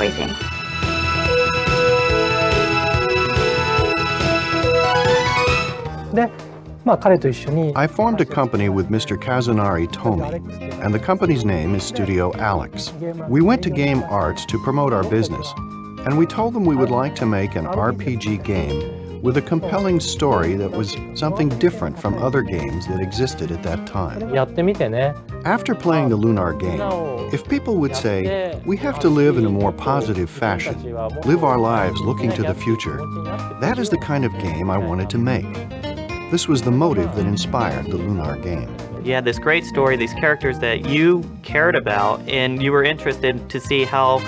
everything. I formed a company with Mr. Kazunari Tomi, and the company's name is Studio Alex. We went to Game Arts to promote our business, and we told them we would like to make an RPG game with a compelling story that was something different from other games that existed at that time. After playing the Lunar game, if people would say, we have to live in a more positive fashion, live our lives looking to the future, that is the kind of game I wanted to make. This was the motive that inspired the Lunar game. You had this great story, these characters that you cared about, and you were interested to see how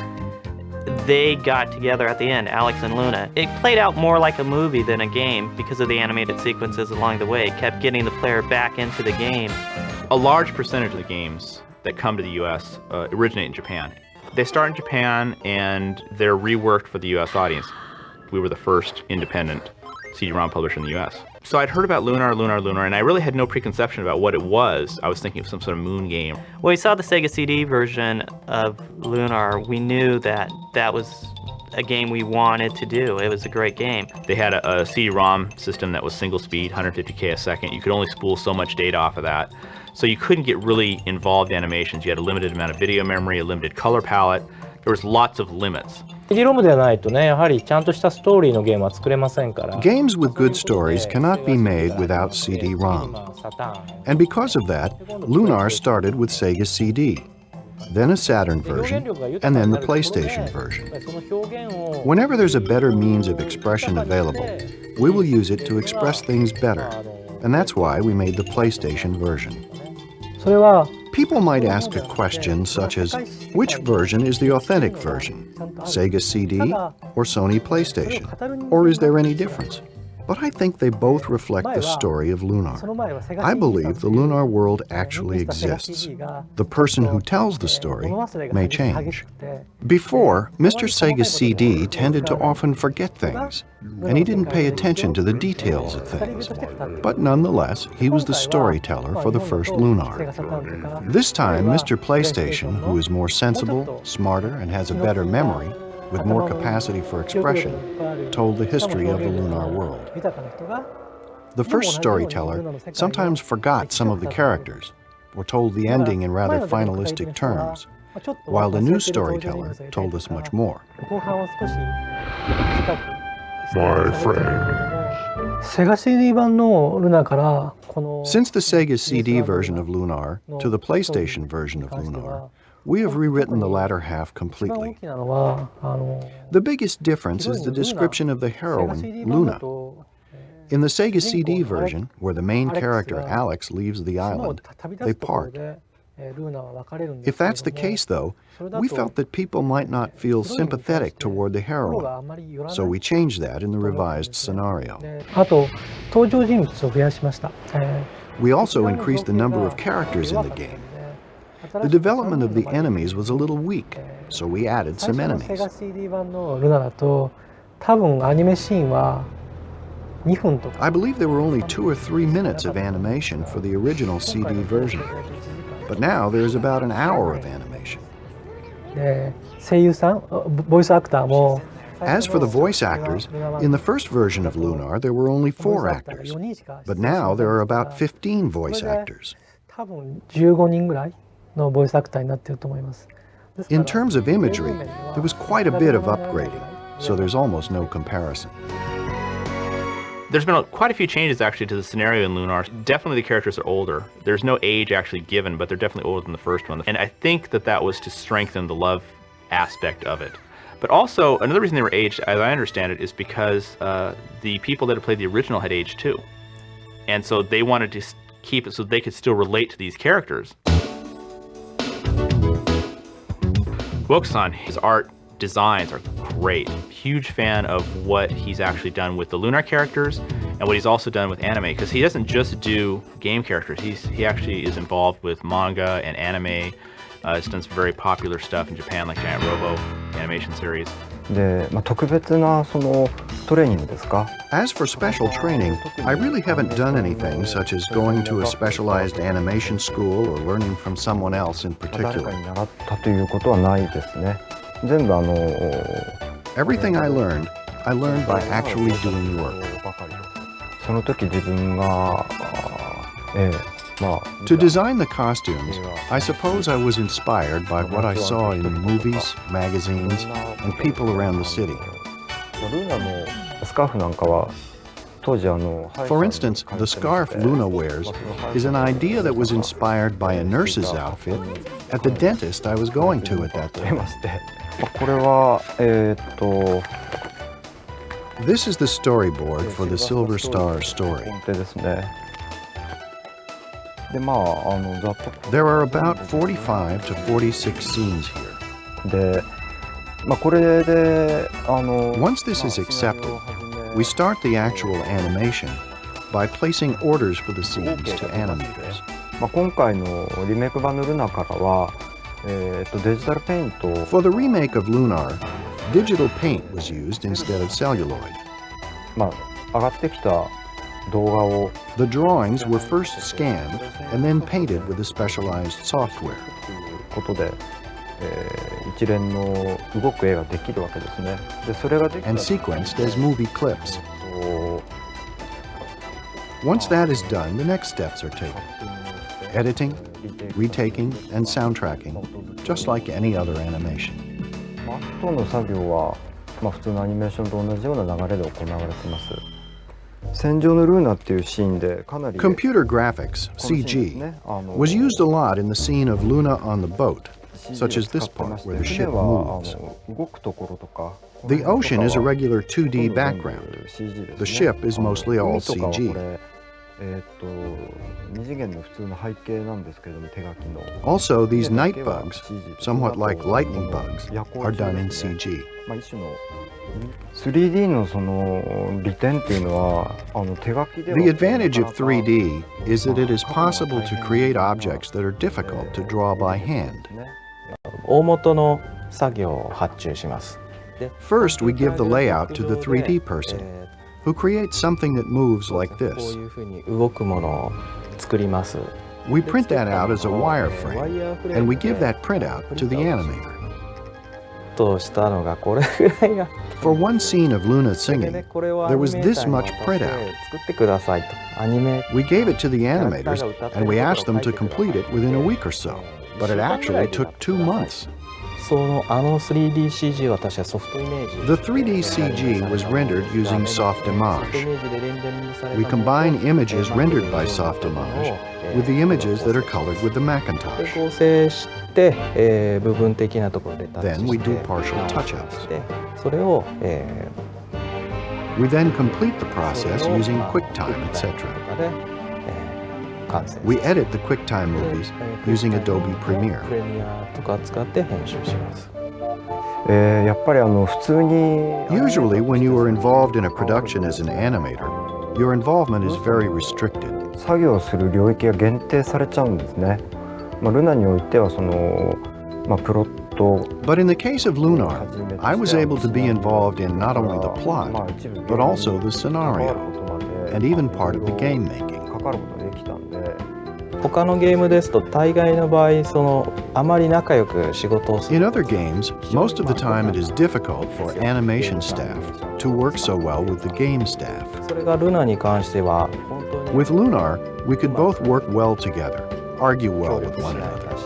they got together at the end, Alex and Luna. It played out more like a movie than a game because of the animated sequences along the way. It kept getting the player back into the game. A large percentage of the games that come to the US originate in Japan. They start in Japan and they're reworked for the US audience. We were the first independent CD-ROM publisher in the US. So I'd heard about Lunar, and I really had no preconception about what it was. I was thinking of some sort of moon game. When we saw the Sega CD version of Lunar, we knew that that was a game we wanted to do. It was a great game. They had a CD-ROM system that was single speed, 150K a second. You could only spool so much data off of that. So you couldn't get really involved animations. You had a limited amount of video memory, a limited color palette. There was lots of limits. Games with good stories cannot be made without CD-ROM. And because of that, Lunar started with Sega CD, then a Saturn version, and then the PlayStation version. Whenever there's a better means of expression available, we will use it to express things better, and that's why we made the PlayStation version. People might ask a question such as, which version is the authentic version? Sega CD or Sony PlayStation? Or is there any difference? But I think they both reflect the story of Lunar. I believe the Lunar world actually exists. The person who tells the story may change. Before, Mr. Sega CD tended to often forget things, and he didn't pay attention to the details of things. But nonetheless, he was the storyteller for the first Lunar. This time, Mr. PlayStation, who is more sensible, smarter, and has a better memory, with more capacity for expression, told the history of the Lunar world. The first storyteller sometimes forgot some of the characters, or told the ending in rather finalistic terms, while the new storyteller told us much more. My friend. Since the Sega CD version of Lunar to the PlayStation version of Lunar, we have rewritten the latter half completely. The biggest difference is the description of the heroine, Luna. In the Sega CD version, where the main character, Alex, leaves the island, they part. If that's the case, though, we felt that people might not feel sympathetic toward the heroine, so we changed that in the revised scenario. We also increased the number of characters in the game. The development of the enemies was a little weak, so we added some enemies. I believe there were only 2 or 3 minutes of animation for the original CD version, but now there is about an hour of animation. As for the voice actors, in the first version of Lunar there were only 4 actors, but now there are about 15 voice actors. In terms of imagery, there was quite a bit of upgrading, so there's almost no comparison. There's been quite a few changes actually to the scenario in Lunar. Definitely the characters are older. There's no age actually given, but they're definitely older than the first one. And I think that that was to strengthen the love aspect of it. But also, another reason they were aged, as I understand it, is because the people that had played the original had aged too. And so they wanted to keep it so they could still relate to these characters. Wokusan, his art designs are great. Huge fan of what he's actually done with the Lunar characters and what he's also done with anime, because he doesn't just do game characters. He actually is involved with manga and anime. He's done some very popular stuff in Japan, like Giant Robo animation series. As for special training, I really haven't done anything such as going to a specialized animation school or learning from someone else in particular. 全部Everything I learned by actually doing work. その時自分が、ええ、まあ To design the costumes, I suppose I was inspired by what I saw in movies, magazines, and people around the city. ルーナのスカーフなんかは当時For instance, the scarf Luna wears is an idea that was inspired by a nurse's outfit at the dentist I was going to at that 出 time. まして、これはThis is the storyboard for the Silver Star story. 本手ですね。でまあざっと There are about 45 to 46 scenes here. でまあこれでOnce this is accepted, we start the actual animation by placing orders for the scenes to animators. まあ今回のリメイク版のルナからはデジタルペイント For the remake of Lunar, digital paint was used instead of celluloid. まあ上がってきた動画を The drawings were first scanned and then painted with a specialized software. ということで、一連の動く絵ができるわけですね。でそれができた And sequenced as movie clips. Once that is done, the next steps are taken. Editing, retaking, and soundtracking, just like any other animation. あとの作業は、まあ、普通のアニメーションと同じような流れで行われています。戦場のルーナっていうシーンでかなり Computer graphics, CG, was used a lot in the scene of Luna on the boat, such as this part where the ship moves. 動くところとか The ocean is a regular 2D background. The ship is mostly all 海とかは CG. これ二次元の普通の背景なんですけれども手書きの Also, these night bugs, somewhat like lightning bugs, are done in CG. まあ一種の 3D のその利点っていうのは手書きでは The advantage of 3D is that it is possible to create objects that are difficult to draw by hand. 大元の作業を発注します。 First, we give the layout to the 3D person, who creates something that moves like こう this. いうふうに動くものを作ります。 We print that out as a wireframe, and we give that printout to the animator. としたのがこれぐらいが For one scene of Luna singing, これを there was アニメー this ターに much 渡して printout. 作ってくださいと。アニメ We gave it to the animators, and we asked them to complete it within a week or so, but it actually took 2 months. その3DCG を私はソフトイメージ The 3D CG was rendered using soft ソフトイ image. メージでレンダリングされた We ものを combine images rendered by soft image with the images that are colored with the で Macintosh. 合成して、部分的なところでタッチ Then we して do partial touch-ups. でそれを、We then complete the process using QuickTime, と etc. かで、完成 We edit the QuickTime movies using Adobe Premiere. プレミアとか使って編集します。やっぱり普通に Usually, when you are involved in a production as an animator, your involvement is very restricted. 作業する領域が限定されちゃうんですね。まあ、ルナにおいてはその、まあ、プロット But in the case of Lunar, I was able to be involved in not only the plot, but also the scenario, and even part of the game making. 関わることができたんで、他のゲームですと大概の場合あまり仲良く仕事をす In る other games, most of the time it is difficult for animation staff to work so well with the game staff. それがルナに関しては本当に With Lunar, we could both work well together, argue well 協 with 力し one 合え another. たし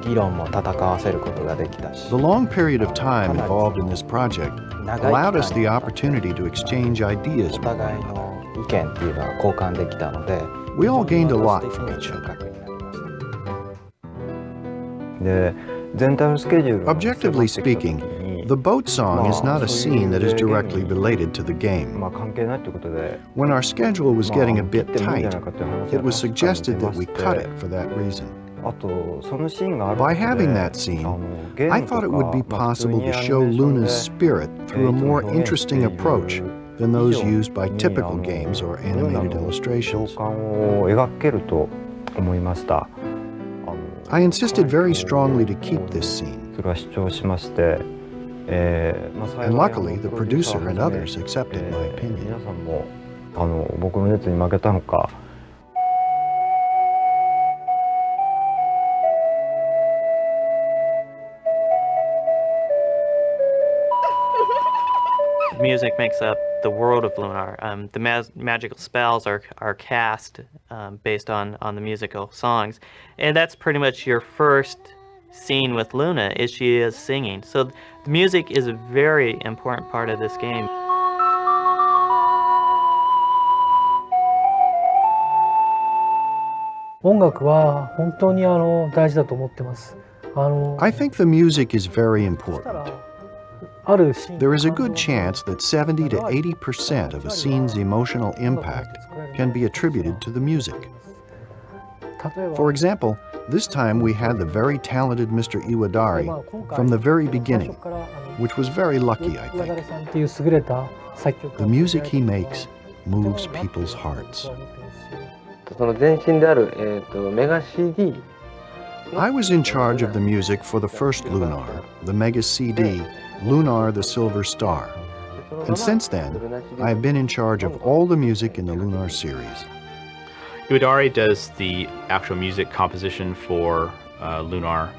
議論も戦わせることができたし The long period of time involved in this project 長い allowed 期 us 間 the opportunity to exchange ideas お with one 互い another. の意見っていうのは交換できたので We all gained a lot 非常 from に each 収 other. 穫になりました。で全体のスケジュール Objectively speaking, the boat song is not a scene that is directly related to the game. まあ関係ないということで When our schedule was getting a bit 切ってもいいんじ tight, ゃないかという話 it が was 確かに suggested 出 that ま we して cut it for that reason. あとそのシーンがある By ことで having that scene, ゲーム I とか thought it would be まあ普通 possible に to アニ show メーションで Luna's spirit through a more interesting approach than those used by typical games or animated 情 illustrations. 感を描けると思いました。 I insisted very strongly to keep this scene, それは主張しまして、まあ and 幸い luckily the producer and others accepted my 皆 opinion. さんも僕の熱に負けたのか music makes up the world of Lunar. The magical spells are cast based on the musical songs. And that's pretty much your first scene with Luna, is she is singing. So the music is a very important part of this game. I think the music is very important. There is a good chance that 70 to 80% of a scene's emotional impact can be attributed to the music. For example, this time we had the very talented Mr. Iwadari from the very beginning, which was very lucky, I think. The music he makes moves people's hearts. I was in charge of the music for the first Lunar, the Mega CD, Lunar the Silver Star. And since then, I have been in charge of all the music in the Lunar series. Iwadari does the actual music composition for Lunar,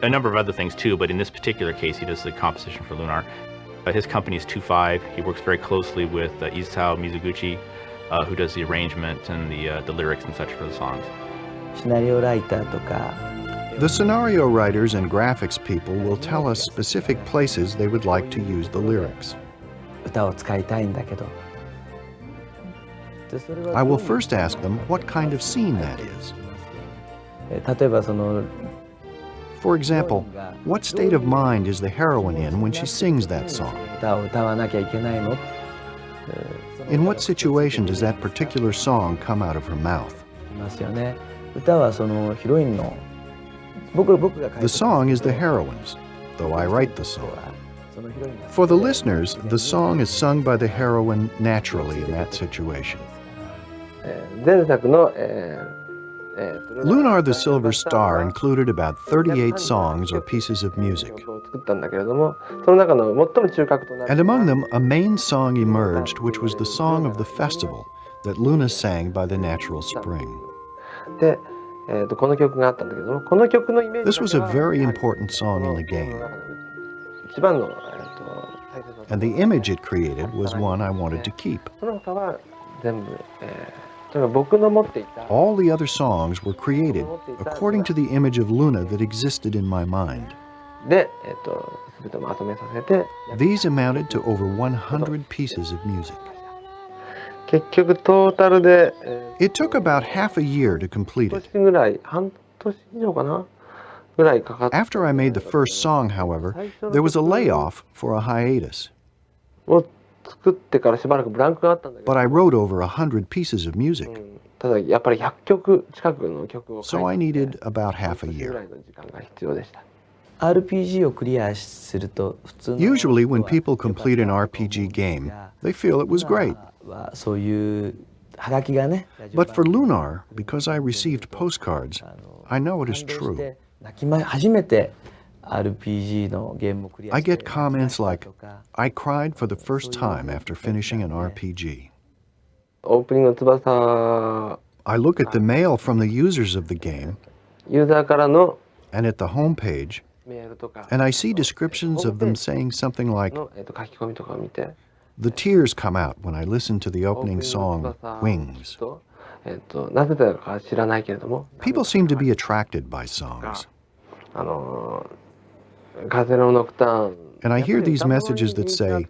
a number of other things too, but in this particular case, he does the composition for Lunar. His company is 2-5. He works very closely with Isao Mizuguchi, who does the arrangement and the lyrics and such for the songs. The scenario writers and graphics people will tell us specific places they would like to use the lyrics. I will first ask them what kind of scene that is. For example, what state of mind is the heroine in when she sings that song? In what situation does that particular song come out of her mouth? The song is the heroine's, though I write the song. For the listeners, the song is sung by the heroine naturally in that situation. Lunar the Silver Star included about 38 songs or pieces of music. And among them, a main song emerged, which was the song of the festival that Luna sang by the natural spring. This was a very important song in the game. And the image it created was one I wanted to keep. All the other songs were created according to the image of Luna that existed in my mind. These amounted to over 100 pieces of music. It took about half a year to complete it. After I made the first song, however, there was a layoff for a hiatus. But I wrote over 100 pieces of music. So I needed about half a year. Usually when people complete an RPG game, they feel it was great. But for Lunar, because I received postcards, I know it is true. I get comments like, I cried for the first time after finishing an RPG. I look at the mail from the users of the game and at the home page, and I see descriptions of them saying something like, the tears come out when I listen to the opening song, Wings. People seem to be attracted by songs. And I hear these messages that say,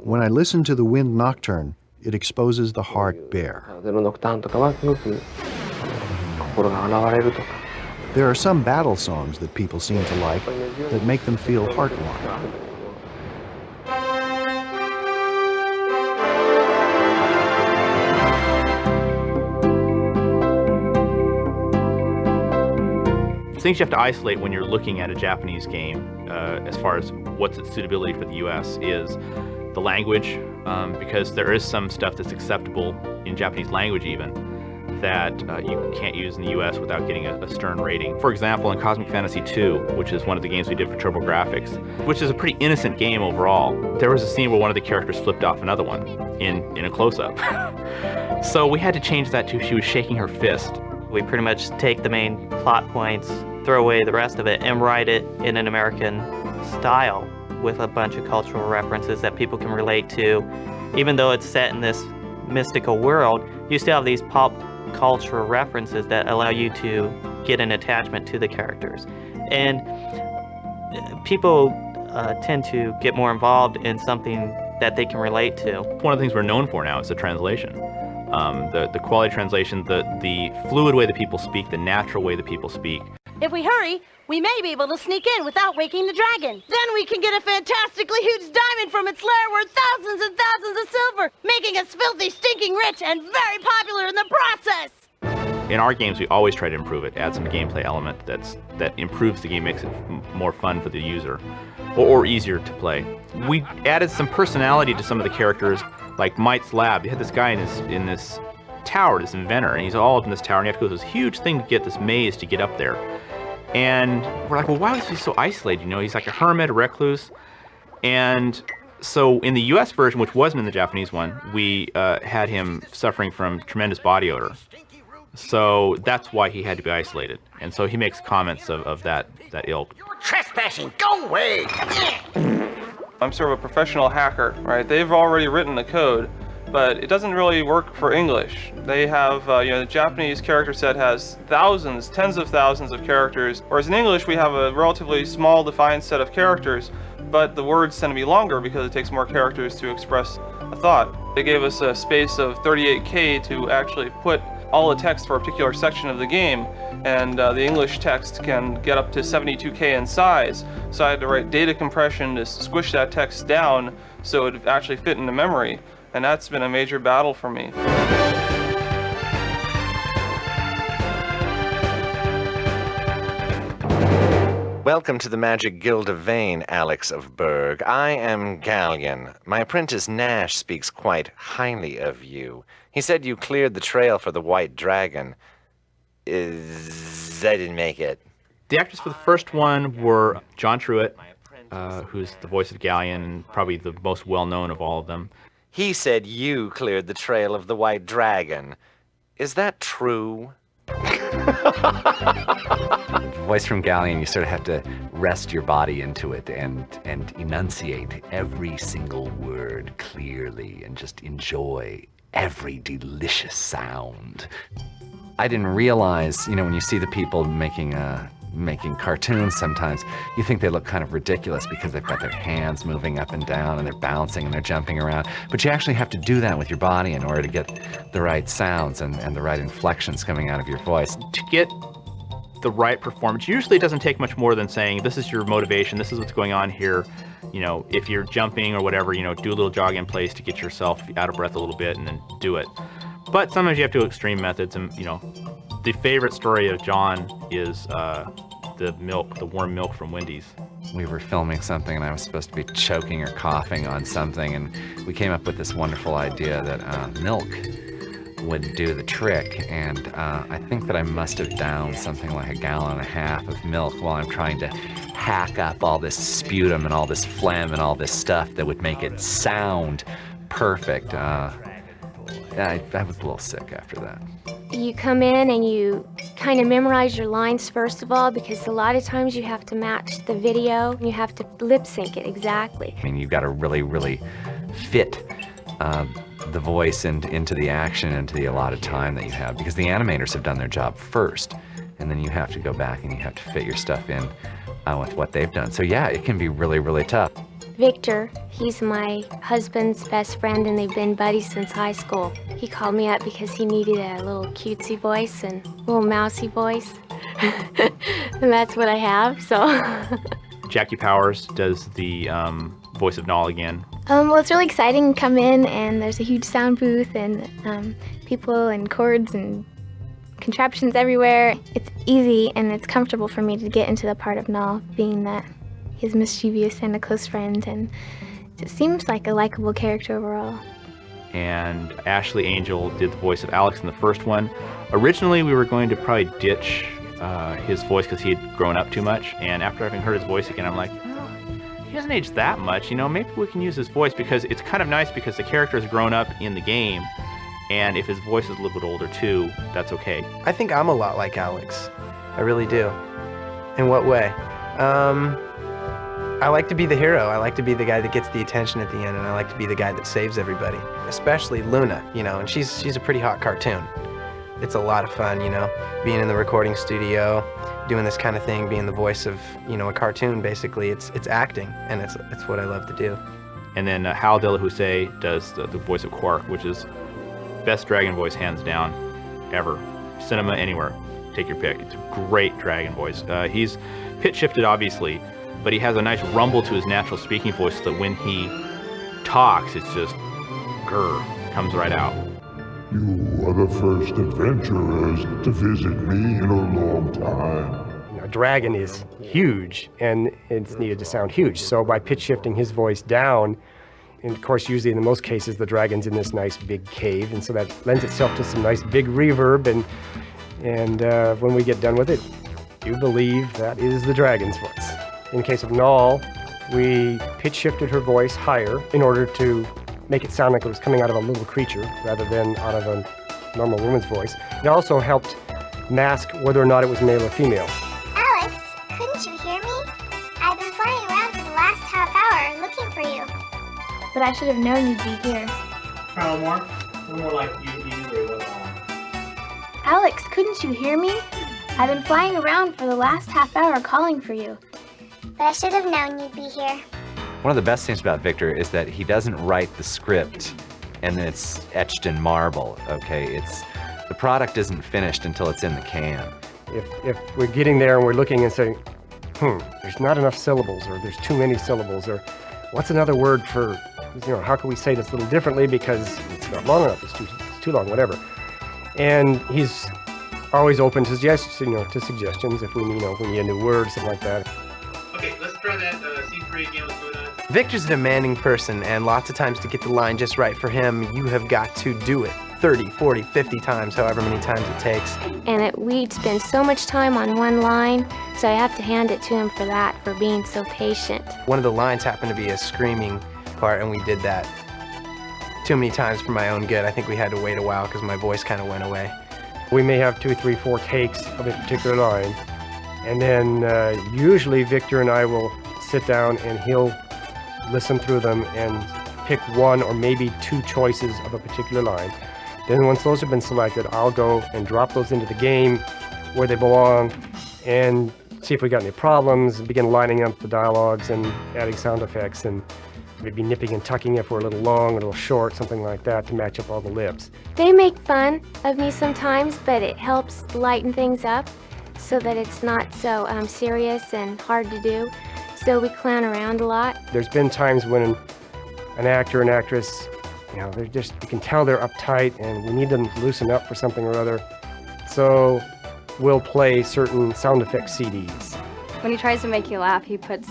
when I listen to the Wind Nocturne, it exposes the heart bare. There are some battle songs that people seem to like that make them feel heartwarming. Things you have to isolate when you're looking at a Japanese game, as far as what's its suitability for the US, is the language, because there is some stuff that's acceptable in Japanese language even, that you can't use in the US without getting a stern rating. For example, in Cosmic Fantasy II, which is one of the games we did for TurboGrafx, which is a pretty innocent game overall, there was a scene where one of the characters flipped off another one in a close-up. So we had to change that to she was shaking her fist. We pretty much take the main plot points, throw away the rest of it, and write it in an American style, with a bunch of cultural references that people can relate to. Even though it's set in this mystical world, you still have these pop cultural references that allow you to get an attachment to the characters. And people tend to get more involved in something that they can relate to. One of the things we're known for now is the translation. The quality translation, the fluid way that people speak, the natural way that people speak. If we hurry, we may be able to sneak in without waking the dragon. Then we can get a fantastically huge diamond from its lair worth thousands and thousands of silver, making us filthy, stinking rich and very popular in the process. In our games, we always try to improve it, add some gameplay element that improves the game, makes it more fun for the user, or easier to play. We added some personality to some of the characters, like Mite's lab. You had this guy in this tower, this inventor, and he's all up in this tower, and you have to go through this huge thing to get this maze to get up there. And we're like, well, why was he so isolated? You know, he's like a hermit, a recluse. And so in the US version, which wasn't in the Japanese one, we had him suffering from tremendous body odor. So that's why he had to be isolated. And so he makes comments of that ilk. You're trespassing, go away! I'm sort of a professional hacker, right? They've already written the code, but it doesn't really work for English. They have, the Japanese character set has thousands, tens of thousands of characters, whereas in English we have a relatively small defined set of characters, but the words tend to be longer because it takes more characters to express a thought. They gave us a space of 38K to actually put all the text for a particular section of the game, and the English text can get up to 72K in size, so I had to write data compression to squish that text down so it would actually fit into memory. And that's been a major battle for me. Welcome to the Magic Guild of Vane, Alex of Berg. I am Gallion. My apprentice Nash speaks quite highly of you. He said you cleared the trail for the White Dragon. I didn't make it. The actors for the first one were John Truitt, who's the voice of Gallion and probably the most well-known of all of them. He said you cleared the trail of the White Dragon. Is that true? Voice from Gallion, you sort of have to rest your body into it and enunciate every single word clearly and just enjoy every delicious sound. I didn't realize, when you see the people making cartoons sometimes, you think they look kind of ridiculous because they've got their hands moving up and down and they're bouncing and they're jumping around. But you actually have to do that with your body in order to get the right sounds and the right inflections coming out of your voice. To get the right performance, usually it doesn't take much more than saying, this is your motivation, this is what's going on here. If you're jumping or whatever, do a little jog in place to get yourself out of breath a little bit and then do it. But sometimes you have to do extreme methods, and the favorite story of John is the warm milk from Wendy's. We were filming something and I was supposed to be choking or coughing on something, and we came up with this wonderful idea that milk would do the trick, and I think that I must have downed something like 1.5 gallons of milk while I'm trying to hack up all this sputum and all this phlegm and all this stuff that would make it sound perfect. I was a little sick after that. You come in and you kind of memorize your lines first of all, because a lot of times you have to match the video and you have to lip sync it exactly. I mean, you've got to really, really fit the voice into the action, into the allotted time that you have, because the animators have done their job first, and then you have to go back and you have to fit your stuff in with what they've done. So yeah, it can be really, really tough. Victor, he's my husband's best friend and they've been buddies since high school. He called me up because he needed a little cutesy voice and a little mousy voice. And that's what I have, so. Jackie Powers does the voice of Null again. Well, it's really exciting to come in and there's a huge sound booth and people and cords and contraptions everywhere. It's easy and it's comfortable for me to get into the part of Null, being that he's mischievous and a close friend, and it seems like a likable character overall. And Ashley Angel did the voice of Alex in the first one. Originally, we were going to probably ditch his voice because he had grown up too much, and after having heard his voice again, I'm like, well, he hasn't aged that much, maybe we can use his voice, because it's kind of nice because the character has grown up in the game, and if his voice is a little bit older too, that's okay. I think I'm a lot like Alex. I really do. In what way? I like to be the hero. I like to be the guy that gets the attention at the end, and I like to be the guy that saves everybody. Especially Luna, you know, and she's a pretty hot cartoon. It's a lot of fun, you know, being in the recording studio, doing this kind of thing, being the voice of, you know, a cartoon. Basically, it's acting, and it's what I love to do. And then Hal De La Housse does the voice of Quark, which is best dragon voice hands down ever. Cinema anywhere, take your pick. It's a great dragon voice. He's pitch shifted obviously, but he has a nice rumble to his natural speaking voice so that when he talks, it's just grr, comes right out. You are the first adventurers to visit me in a long time. A dragon is huge, and it's needed to sound huge. So by pitch shifting his voice down, and of course, usually in the most cases, the dragon's in this nice big cave, and so that lends itself to some nice big reverb, and when we get done with it, you believe that is the dragon's voice. In the case of Nall, we pitch shifted her voice higher in order to make it sound like it was coming out of a little creature rather than out of a normal woman's voice. It also helped mask whether or not it was male or female. Alex, couldn't you hear me? I've been flying around for the last half hour looking for you. But I should have known you'd be here. Try a little more. A little more like you do very well. Alex, couldn't you hear me? I've been flying around for the last half hour calling for you. But I should have known you'd be here. One of the best things about Victor is that he doesn't write the script and then it's etched in marble, okay? The product isn't finished until it's in the can. If we're getting there and we're looking and saying, there's not enough syllables, or there's too many syllables, or what's another word for, you know, how can we say this a little differently because it's not long enough, it's too long, whatever. And he's always open to suggestions, to suggestions if we need a new word, something like that. Okay, let's try that scene 3 again with Luna. Victor's a demanding person, and lots of times to get the line just right for him, you have got to do it 30, 40, 50 times, however many times it takes. And we'd spend so much time on one line, so I have to hand it to him for that, for being so patient. One of the lines happened to be a screaming part, and we did that too many times for my own good. I think we had to wait a while because my voice kind of went away. We may have 2, 3, 4 takes of a particular line, and then usually Victor and I will sit down and he'll listen through them and pick one or maybe 2 choices of a particular line. Then once those have been selected, I'll go and drop those into the game where they belong and see if we got any problems, begin lining up the dialogues and adding sound effects, and maybe nipping and tucking if we're a little long, a little short, something like that to match up all the lips. They make fun of me sometimes, but it helps lighten things up so that it's not so serious and hard to do. So we clown around a lot. There's been times when an actor and actress, they're just, you can tell they're uptight and we need them to loosen up for something or other. So we'll play certain sound effect CDs. When he tries to make you laugh, he puts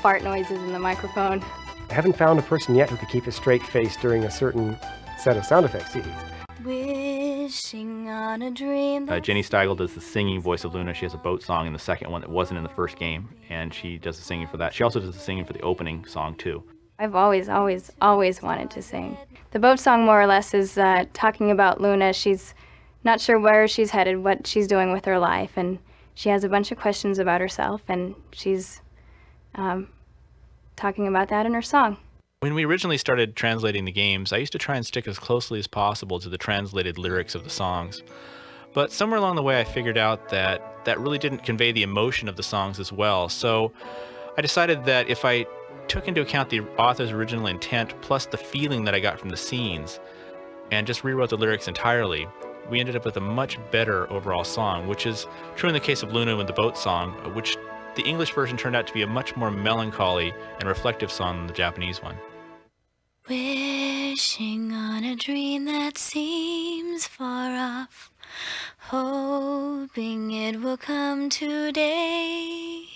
fart noises in the microphone. I haven't found a person yet who could keep a straight face during a certain set of sound effect CDs. Wishing on a dream. Jenny Steigel does the singing voice of Luna. She has a boat song in the second one that wasn't in the first game, and she does the singing for that. She also does the singing for the opening song, too. I've always wanted to sing. The boat song, more or less, is talking about Luna. She's not sure where she's headed, what she's doing with her life, and she has a bunch of questions about herself, and she's talking about that in her song. When we originally started translating the games, I used to try and stick as closely as possible to the translated lyrics of the songs. But somewhere along the way I figured out that that really didn't convey the emotion of the songs as well. So I decided that if I took into account the author's original intent plus the feeling that I got from the scenes and just rewrote the lyrics entirely, we ended up with a much better overall song, which is true in the case of Luna with the boat song, which the English version turned out to be a much more melancholy and reflective song than the Japanese one. Wishing on a dream that seems far off, hoping it will come today.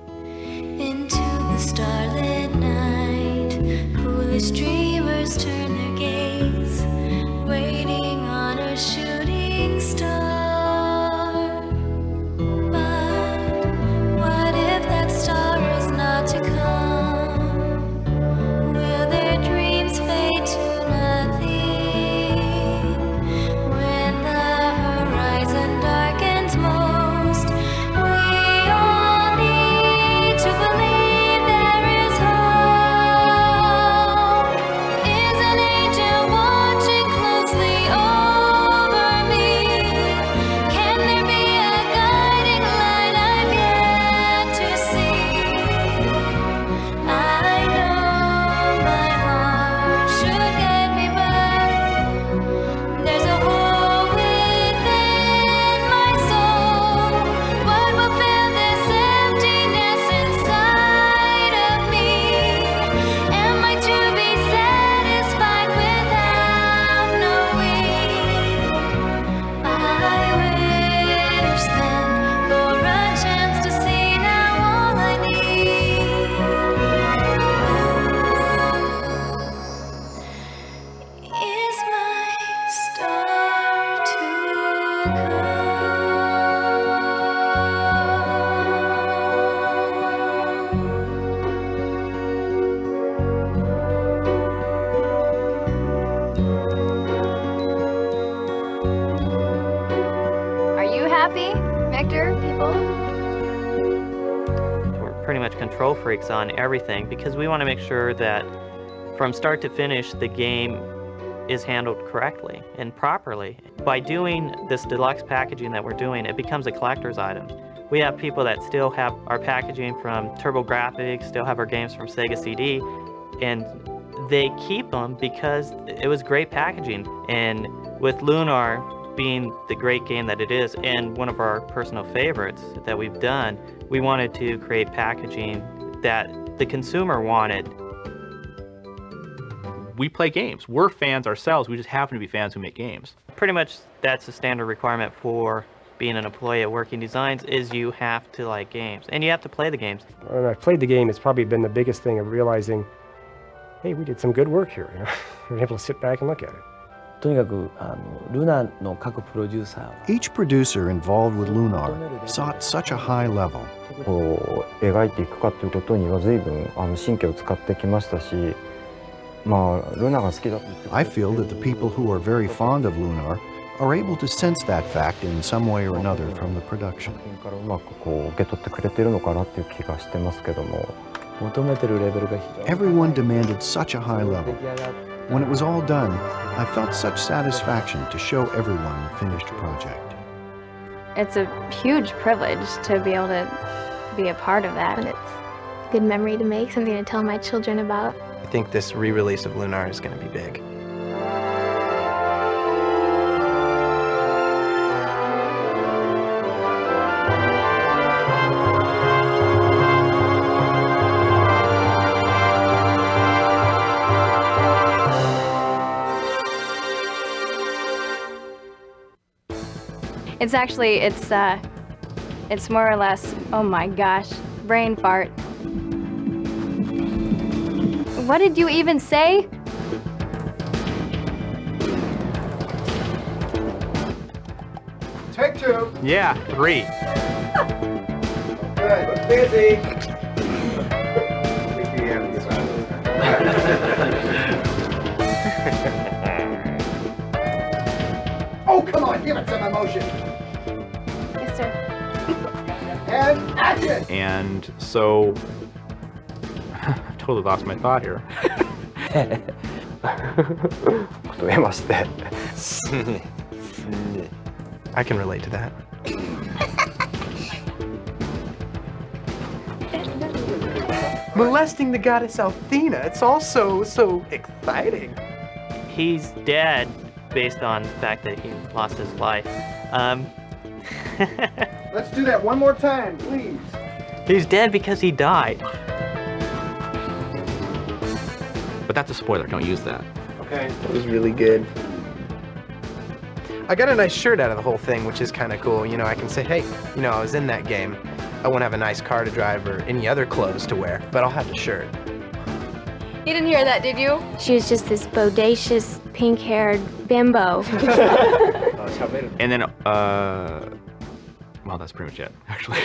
Into the starlit night, foolish dreamers turn their gaze, waiting on a shooting star. But what if that star is not to come? Will their dreams fade to nothing when the horizon darkens most? We all need to believe there is We're pretty much control freaks on everything because we want to make sure that from start to finish the game is handled correctly and properly. By doing this deluxe packaging that we're doing, it becomes a collector's item. We have people that still have our packaging from TurboGrafx, still have our games from Sega CD, and they keep them because it was great packaging. And with Lunar being the great game that it is and one of our personal favorites that we've done, we wanted to create packaging that the consumer wanted. We play games. We're fans ourselves. We just happen to be fans who make games. Pretty much that's a standard requirement for being an employee at Working Designs is you have to like games and you have to play the games. When I played the game, it's probably been the biggest thing of realizing, hey, we did some good work here. You know? We're able to sit back and look at it. とにかくルナの各プロデューサーは Each producer involved with Lunar sought such a high level. こう描いていくかということには随分神経を使ってきましたし、まあルナが好きだって言って。 I feel that the people who are very fond of Lunar are able to sense that fact in some way or another from the production. からうまくこう受け取ってくれてるのかなっていう気がしてますけども。求めてるレベルが非常に Everyone demanded such a high level. When it was all done, I felt such satisfaction to show everyone the finished project. It's a huge privilege to be able to be a part of that. And it's a good memory to make, something to tell my children about. I think this re-release of Lunar is going to be big. It's actually, it's more or less, oh my gosh, brain fart. What did you even say? Take two. Yeah, 3. Good. Busy. Oh, come on, give it some emotion. Yes, sir. And action. And so, I've totally lost my thought here. 増えまして。 I can relate to that. Molesting the goddess Athena. It's all so exciting. He's dead based on the fact that he lost his life. Let's do that one more time, please. He's dead because he died. But that's a spoiler. Don't use that. Okay. It was really good. I got a nice shirt out of the whole thing, which is kind of cool. You know, I can say, hey, you know, I was in that game. I won't have a nice car to drive or any other clothes to wear, but I'll have the shirt. You didn't hear that, did you? She was just this bodacious, pink-haired bimbo. And then, well, that's pretty much it, actually.